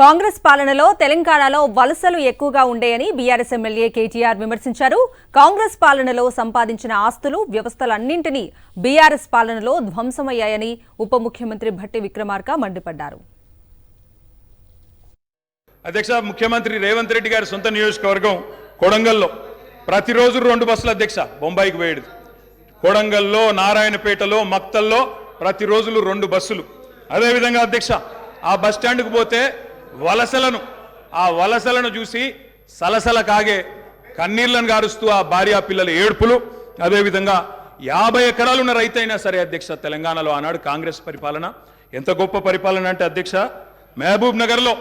కాంగ్రెస్ పాలనలో తెలంగాణలో వలసలు ఎక్కువగా ఉండేయని బీఆర్ఎస్ ఎమ్మెల్యే కేటీఆర్ విమర్శించారు. కాంగ్రెస్ పాలనలో సంపాదించిన ఆస్తులు, వ్యవస్థలన్నింటినీ బీఆర్ఎస్ పాలనలో ధ్వంసమయ్యాయని ఉప ముఖ్యమంత్రి భట్టి విక్రమార్క మండిపడ్డారు. అధ్యక్ష, ముఖ్యమంత్రి రేవంత్ రెడ్డి గారి సొంత నియోజకవర్గం కొడంగల్లో ప్రతిరోజు 2 బస్సులు అధ్యక్ష బొంబాయికి పోయేది. కొడంగల్లో, నారాయణపేటలో, మక్తల్లో ప్రతిరోజు 2 బస్సులు. అదేవిధంగా అధ్యక్ష, ఆ బస్ స్టాండ్కు పోతే ఆ వలసలను చూసి సలసల కాగే కన్నీళ్లను గారుస్తూ ఆ భార్య పిల్లల ఏడుపులు. అదేవిధంగా 50 ఎకరాలున్న రైతైనా సరే అధ్యక్ష, తెలంగాణలో ఆనాడు కాంగ్రెస్ పరిపాలన ఎంత గొప్ప పరిపాలన అంటే అధ్యక్ష, మహబూబ్ నగర్లో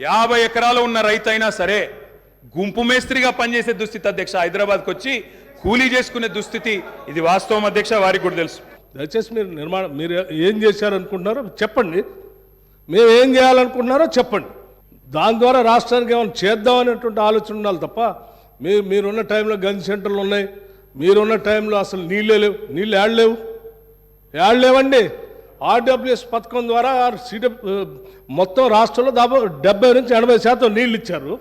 50 ఎకరాలు ఉన్న రైతైనా సరే గుంపు మేస్త్రిగా పనిచేసే దుస్థితి అధ్యక్ష. హైదరాబాద్కి వచ్చి కూలీ చేసుకునే దుస్థితి. ఇది వాస్తవం అధ్యక్ష, వారికి కూడా తెలుసు. దయచేసి మీరు ఏం చేశారనుకుంటున్నారో చెప్పండి, మేము ఏం చేయాలనుకుంటున్నారో చెప్పండి. దాని ద్వారా రాష్ట్రానికి ఏమైనా చేద్దామనేటువంటి ఆలోచన ఉండాలి తప్ప మీరున్న టైంలో గన్ సెంటర్లు ఉన్నాయి, మీరున్న టైంలో అసలు నీళ్ళే లేవు. నీళ్ళు ఏడలేవండి. ఆర్డబ్ల్యూఎస్ పథకం ద్వారా మొత్తం రాష్ట్రంలో దాదాపు 70 నుంచి 80% నీళ్ళు ఇచ్చారు.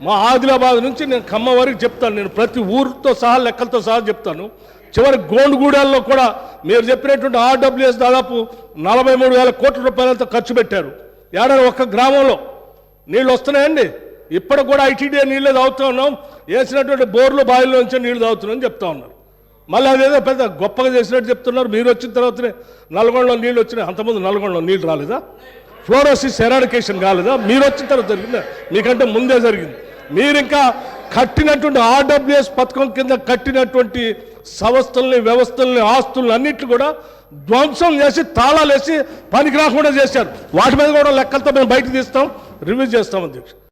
మా ఆదిలాబాద్ నుంచి నేను ఖమ్మం వరకు చెప్తాను, నేను ప్రతి ఊరితో సహా లెక్కలతో సహా చెప్తాను. చివరి గోండుగూడెల్లో కూడా మీరు చెప్పినటువంటి ఆర్డబ్ల్యూఎస్ దాదాపు 43,000 కోట్ల రూపాయలతో ఖర్చు పెట్టారు. ఏడాది ఒక్క గ్రామంలో నీళ్ళు వస్తున్నాయండి. ఇప్పటికి కూడా ఐటీడీఏ నీళ్ళే తాగుతూ ఉన్నాం, వేసినటువంటి బోర్లు బావిలో నుంచే నీళ్ళు తాగుతున్నామని చెప్తా ఉన్నారు. మళ్ళీ అదేదో పెద్ద గొప్పగా చేసినట్టు చెప్తున్నారు. మీరు వచ్చిన తర్వాతనే నల్గొండలో నీళ్ళు వచ్చినాయి. అంతకుముందు నల్గొండలో నీళ్ళు రాలేదా? ఫ్లోరోసిస్ ఎరాడికేషన్ కాలేదా? మీరు వచ్చిన తర్వాత జరిగిందా? మీకంటే ముందే జరిగింది. మీరు ఇంకా కట్టినటువంటి ఆర్డబ్ల్యూఎస్ పథకం కింద కట్టినటువంటి సంస్థల్ని, వ్యవస్థల్ని, ఆస్తుల్ని అన్నింటినీ కూడా ధ్వంసం చేసి తాళాలు వేసి పనికి రాకుండా చేశారు. వాటి మీద కూడా లెక్కలతో మేము బయటకు తీస్తాం, రివ్యూ చేస్తాం అధ్యక్ష.